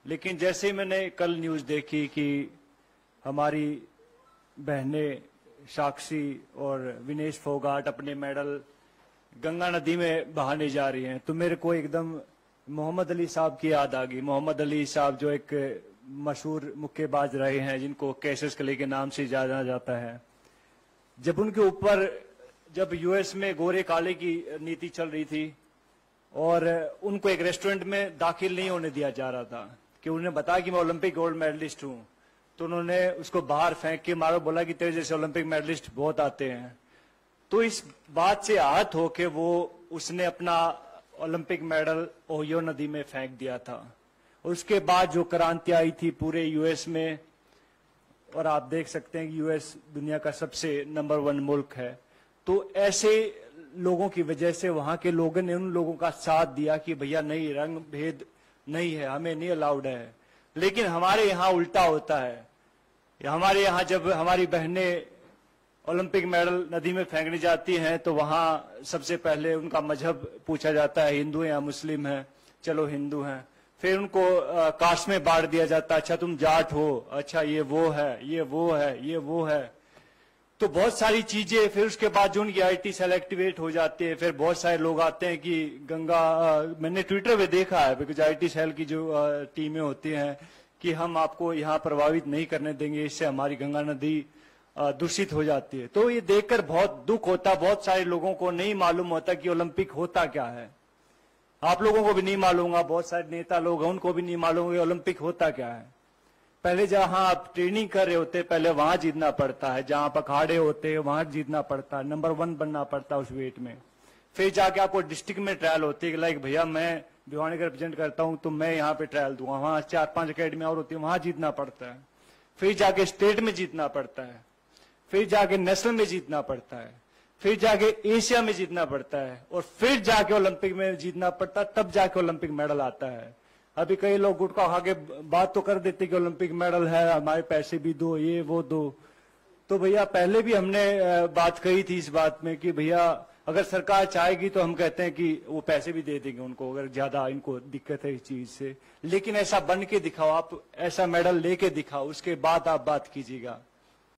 लेकिन जैसे ही मैंने कल न्यूज देखी कि हमारी बहनें साक्षी और विनेश फोगाट अपने मेडल गंगा नदी में बहाने जा रही हैं, तो मेरे को एकदम मोहम्मद अली साहब की याद आ गई। मोहम्मद अली साहब जो एक मशहूर मुक्केबाज रहे हैं, जिनको कैसिस क्ले के नाम से जाना जाता है। जब उनके ऊपर जब यूएस में गोरे काले की नीति चल रही थी और उनको एक रेस्टोरेंट में दाखिल नहीं होने दिया जा रहा था कि उन्हें बताया कि मैं ओलंपिक गोल्ड मेडलिस्ट हूं, तो उन्होंने उसको बाहर फेंक के मारो, बोला कि तेरे जैसे ओलंपिक मेडलिस्ट बहुत आते हैं। तो इस बात से आहत होके उसने अपना ओलंपिक मेडल ओहियो नदी में फेंक दिया था। उसके बाद जो क्रांति आई थी पूरे यूएस में, और आप देख सकते हैं कि यूएस दुनिया का सबसे नंबर 1 मुल्क है, तो ऐसे लोगों की वजह से वहां के लोगों ने उन लोगों का साथ दिया कि भैया नहीं, रंग भेद नहीं है, हमें नहीं अलाउड है। लेकिन हमारे यहाँ उल्टा होता है। हमारे यहाँ जब हमारी बहनें ओलंपिक मेडल नदी में फेंकने जाती हैं तो वहां सबसे पहले उनका मजहब पूछा जाता है, हिंदू है या मुस्लिम है, चलो हिंदू हैं। फिर उनको कास्ट में बांट दिया जाता है, अच्छा तुम जाट हो, अच्छा ये वो है, ये वो है, ये वो है। तो बहुत सारी चीजें। फिर उसके बाद जो उनकी आईटी सेल एक्टिवेट हो जाती है, फिर बहुत सारे लोग आते हैं कि गंगा, मैंने ट्विटर पे देखा है, बिकॉज आईटी सेल की जो टीमें होती हैं कि हम आपको यहाँ प्रभावित नहीं करने देंगे, इससे हमारी गंगा नदी दूषित हो जाती है। तो ये देखकर बहुत दुख होता। बहुत सारे लोगों को नहीं मालूम होता कि ओलंपिक होता क्या है। आप लोगों को भी नहीं मालूम होगा, बहुत सारे नेता लोग हैं उनको भी नहीं मालूम कि ओलंपिक होता क्या है। पहले जहां आप ट्रेनिंग कर रहे होते, पहले वहां जीतना पड़ता है, जहां आप अखाड़े होते हैं वहां जीतना पड़ता है, नंबर 1 बनना पड़ता है उस वेट में। फिर जाके आपको डिस्ट्रिक्ट में ट्रायल होती है, लाइक भैया मैं भिवानी का रिप्रेजेंट करता हूं तो मैं यहाँ पे ट्रायल दूंगा, वहां 4-5 अकेडमी और होती है, वहां जीतना पड़ता है। फिर जाके स्टेट में जीतना पड़ता है, फिर जाके नेशनल में जीतना पड़ता है, फिर जाके एशिया में जीतना पड़ता है, और फिर जाके ओलंपिक में जीतना पड़ता है, तब जाके ओलंपिक मेडल आता है। अभी कई लोग गुटखा खा के बात तो कर देते कि ओलंपिक मेडल है, हमारे पैसे भी दो, ये वो दो। तो भैया पहले भी हमने बात कही थी इस बात में कि भैया अगर सरकार चाहेगी तो हम कहते हैं कि वो पैसे भी दे देंगे उनको, अगर ज्यादा इनको दिक्कत है इस चीज से। लेकिन ऐसा बन के दिखाओ, आप ऐसा मेडल लेके दिखाओ, उसके बाद आप बात कीजिएगा।